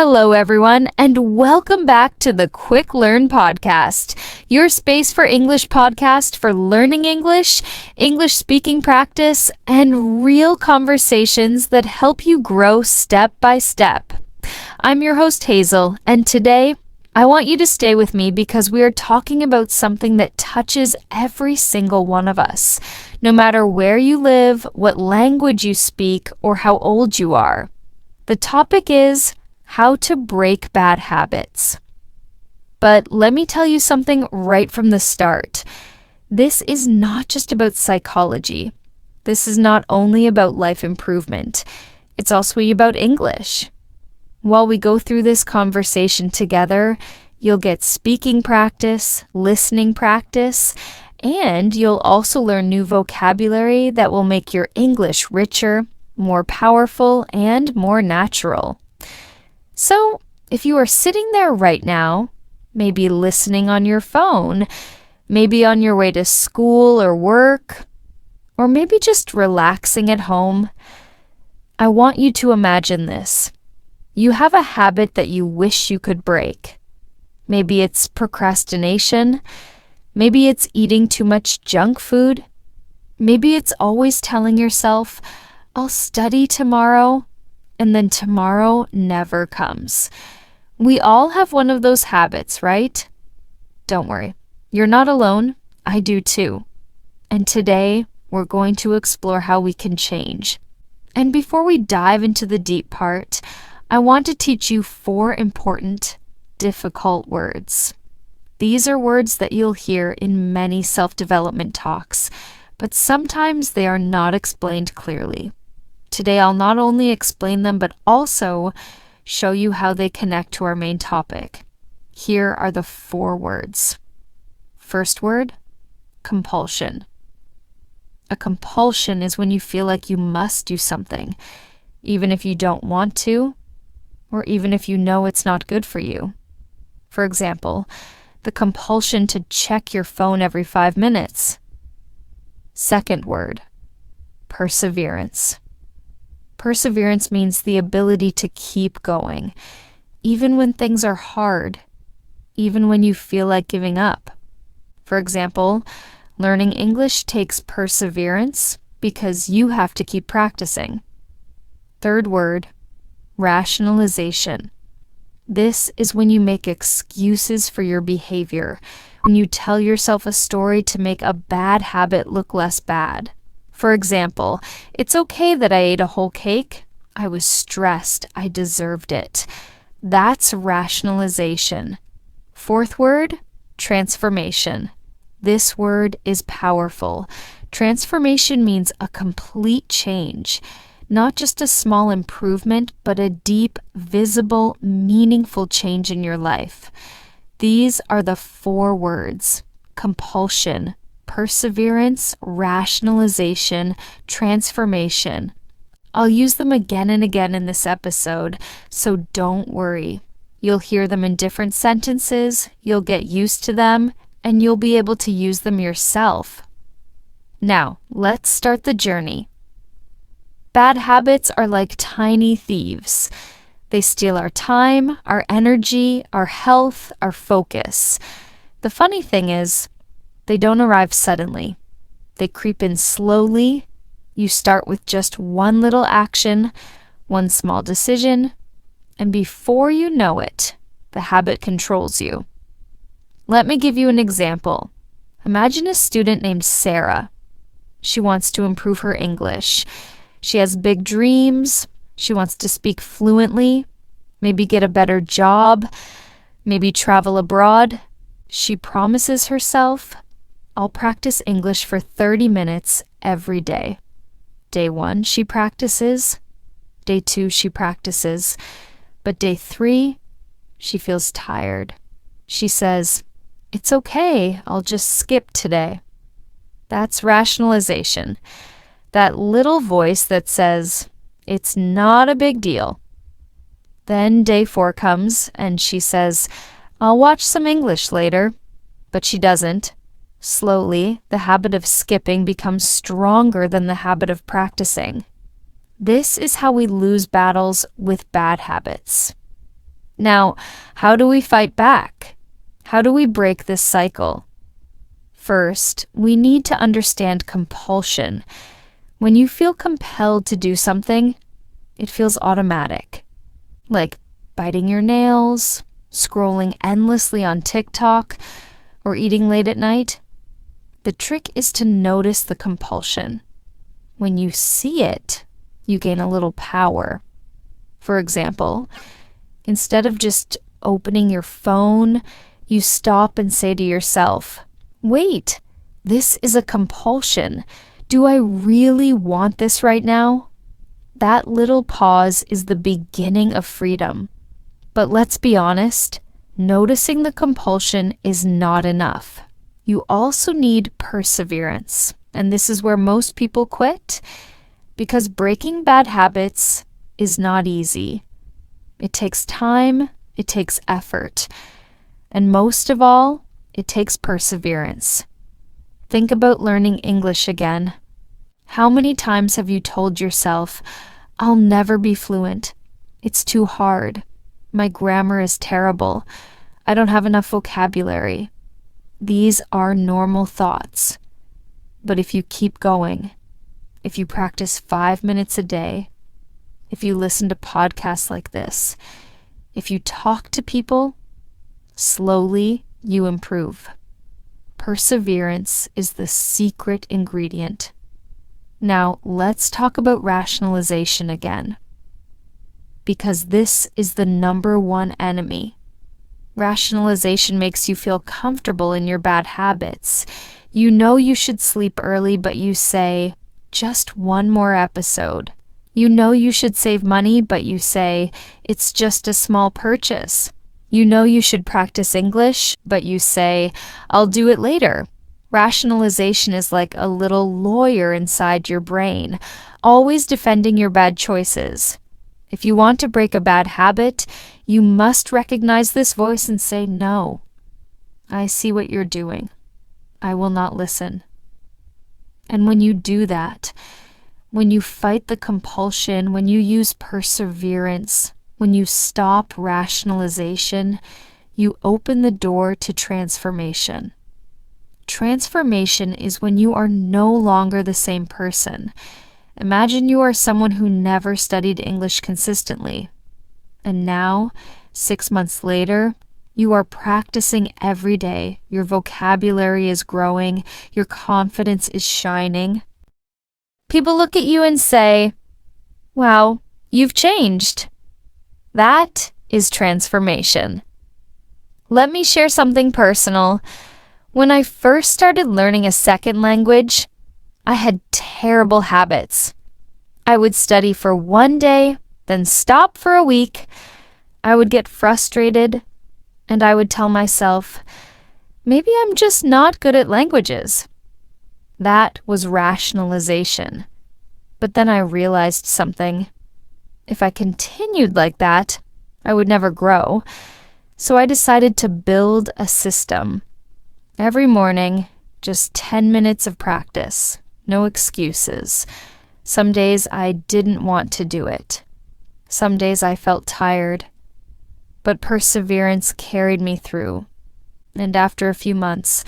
Hello, everyone, and welcome back to the Quick Learn Podcast, your space for English podcast for learning English, English speaking practice, and real conversations that help you grow step by step. I'm your host, Hazel, and today I want you to stay with me because we are talking about something that touches every single one of us, no matter where you live, what language you speak, or how old you are. The topic is how to break bad habits. But let me tell you something right from the start. This is not just about psychology. This is not only about life improvement. It's also about English. While we go through this conversation together, you'll get speaking practice, listening practice, and you'll also learn new vocabulary that will make your English richer, more powerful, and more natural. So, if you are sitting there right now, maybe listening on your phone, maybe on your way to school or work, or maybe just relaxing at home, I want you to imagine this. You have a habit that you wish you could break. Maybe it's procrastination. Maybe it's eating too much junk food. Maybe it's always telling yourself, I'll study tomorrow, and then tomorrow never comes. We all have one of those habits, right? Don't worry, you're not alone. I do too. And today, we're going to explore how we can change. And before we dive into the deep part, I want to teach you 4 important, difficult words. These are words that you'll hear in many self-development talks, but sometimes they are not explained clearly. Today, I'll not only explain them, but also show you how they connect to our main topic. Here are the 4 words. First word, compulsion. A compulsion is when you feel like you must do something, even if you don't want to, or even if you know it's not good for you. For example, the compulsion to check your phone every 5 minutes. Second word, perseverance. Perseverance means the ability to keep going, even when things are hard, even when you feel like giving up. For example, learning English takes perseverance because you have to keep practicing. Third word, rationalization. This is when you make excuses for your behavior, when you tell yourself a story to make a bad habit look less bad. For example, it's okay that I ate a whole cake. I was stressed. I deserved it. That's rationalization. Fourth word, transformation. This word is powerful. Transformation means a complete change, not just a small improvement, but a deep, visible, meaningful change in your life. These are the 4 words: compulsion, perseverance, rationalization, transformation. I'll use them again and again in this episode, so don't worry. You'll hear them in different sentences, you'll get used to them, and you'll be able to use them yourself. Now, let's start the journey. Bad habits are like tiny thieves. They steal our time, our energy, our health, our focus. The funny thing is, they don't arrive suddenly. They creep in slowly. You start with just one little action, one small decision, and before you know it, the habit controls you. Let me give you an example. Imagine a student named Sarah. She wants to improve her English. She has big dreams. She wants to speak fluently, maybe get a better job, maybe travel abroad. She promises herself, I'll practice English for 30 minutes every day. Day 1, she practices. Day 2, she practices. But day 3, she feels tired. She says, it's okay, I'll just skip today. That's rationalization. That little voice that says, it's not a big deal. Then day 4 comes and she says, I'll watch some English later. But she doesn't. Slowly, the habit of skipping becomes stronger than the habit of practicing. This is how we lose battles with bad habits. Now, how do we fight back? How do we break this cycle? First, we need to understand compulsion. When you feel compelled to do something, it feels automatic. Like biting your nails, scrolling endlessly on TikTok, or eating late at night. The trick is to notice the compulsion. When you see it, you gain a little power. For example, instead of just opening your phone, you stop and say to yourself, "Wait, this is a compulsion. Do I really want this right now?" That little pause is the beginning of freedom. But let's be honest, noticing the compulsion is not enough. You also need perseverance. And this is where most people quit, because breaking bad habits is not easy. It takes time, it takes effort, and most of all, it takes perseverance. Think about learning English again. How many times have you told yourself, "I'll never be fluent. It's too hard. My grammar is terrible. I don't have enough vocabulary." These are normal thoughts. But if you keep going, if you practice 5 minutes a day, if you listen to podcasts like this, if you talk to people, slowly you improve. Perseverance is the secret ingredient. Now, let's talk about rationalization again, because this is the number one enemy. Rationalization makes you feel comfortable in your bad habits. You know you should sleep early, but you say, "Just one more episode." You know you should save money, but you say, "It's just a small purchase." You know you should practice English, but you say, "I'll do it later." Rationalization is like a little lawyer inside your brain, always defending your bad choices. If you want to break a bad habit, you must recognize this voice and say, "No, I see what you're doing. I will not listen." And when you do that, when you fight the compulsion, when you use perseverance, when you stop rationalization, you open the door to transformation. Transformation is when you are no longer the same person. Imagine you are someone who never studied English consistently. And now, 6 months later, you are practicing every day. Your vocabulary is growing. Your confidence is shining. People look at you and say, "Wow, you've changed." That is transformation. Let me share something personal. When I first started learning a second language, I had terrible habits. I would study for one day, then stop for a week. I would get frustrated, and I would tell myself, "Maybe I'm just not good at languages." That was rationalization. But then I realized something. If I continued like that, I would never grow. So I decided to build a system. Every morning, just 10 minutes of practice. No excuses. Some days I didn't want to do it. Some days I felt tired. But perseverance carried me through. And after a few months,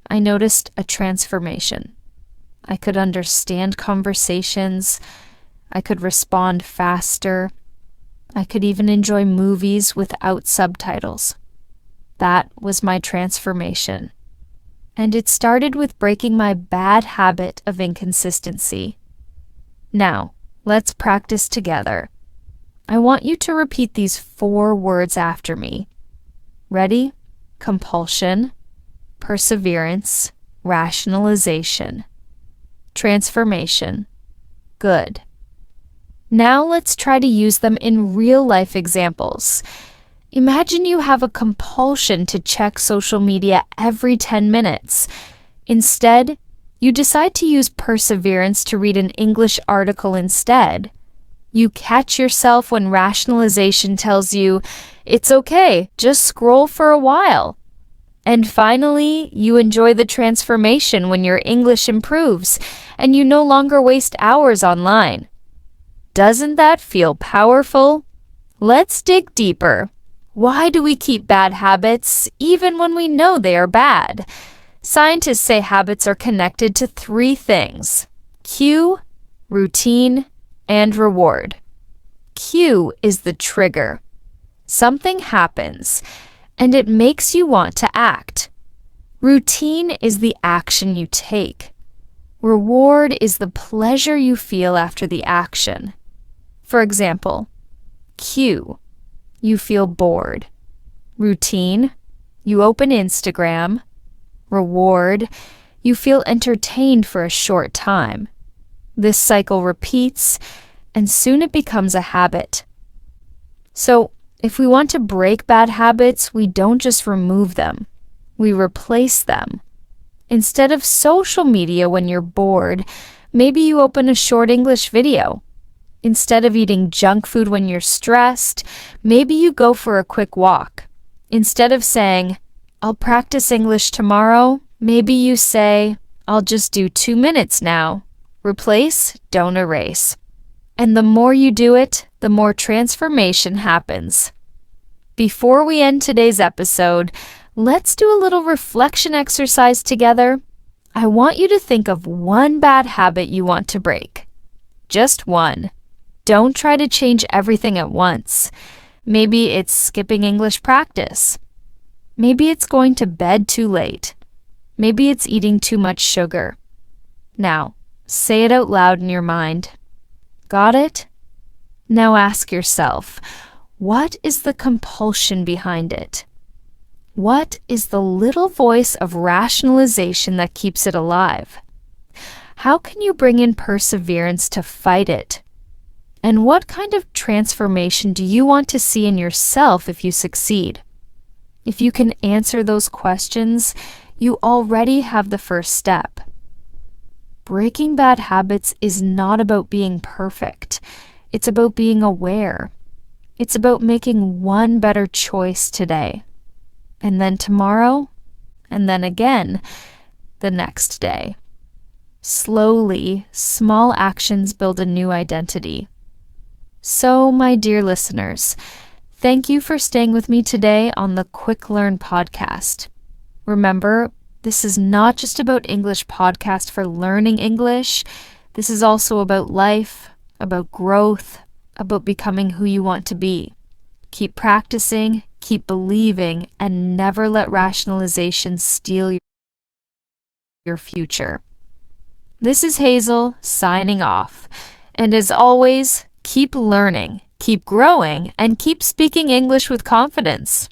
I noticed a transformation. I could understand conversations. I could respond faster. I could even enjoy movies without subtitles. That was my transformation. And it started with breaking my bad habit of inconsistency. Now, let's practice together. I want you to repeat these 4 words after me. Ready? Compulsion, perseverance, rationalization, transformation. Good. Now let's try to use them in real-life examples. Imagine you have a compulsion to check social media every 10 minutes. Instead, you decide to use perseverance to read an English article instead. You catch yourself when rationalization tells you, "It's okay, just scroll for a while." And finally, you enjoy the transformation when your English improves and you no longer waste hours online. Doesn't that feel powerful? Let's dig deeper. Why do we keep bad habits even when we know they are bad? Scientists say habits are connected to three things: cue, routine, and reward. Cue is the trigger. Something happens, and it makes you want to act. Routine is the action you take. Reward is the pleasure you feel after the action. For example, cue, you feel bored. Routine, you open Instagram. Reward, you feel entertained for a short time. This cycle repeats, and soon it becomes a habit. So, if we want to break bad habits, we don't just remove them. We replace them. Instead of social media when you're bored, maybe you open a short English video. Instead of eating junk food when you're stressed, maybe you go for a quick walk. Instead of saying, "I'll practice English tomorrow," maybe you say, "I'll just do 2 minutes now." Replace, don't erase. And the more you do it, the more transformation happens. Before we end today's episode, let's do a little reflection exercise together. I want you to think of one bad habit you want to break. Just one. Don't try to change everything at once. Maybe it's skipping English practice. Maybe it's going to bed too late. Maybe it's eating too much sugar. Now, say it out loud in your mind. Got it? Now ask yourself, what is the compulsion behind it? What is the little voice of rationalization that keeps it alive? How can you bring in perseverance to fight it? And what kind of transformation do you want to see in yourself if you succeed? If you can answer those questions, you already have the first step. Breaking bad habits is not about being perfect. It's about being aware. It's about making one better choice today. And then tomorrow, and then again, the next day. Slowly, small actions build a new identity. So, my dear listeners, thank you for staying with me today on the Quick Learn podcast. Remember, this is not just about English podcast for learning English. This is also about life, about growth, about becoming who you want to be. Keep practicing, keep believing, and never let rationalization steal your future. This is Hazel signing off. And as always, keep learning, keep growing, and keep speaking English with confidence.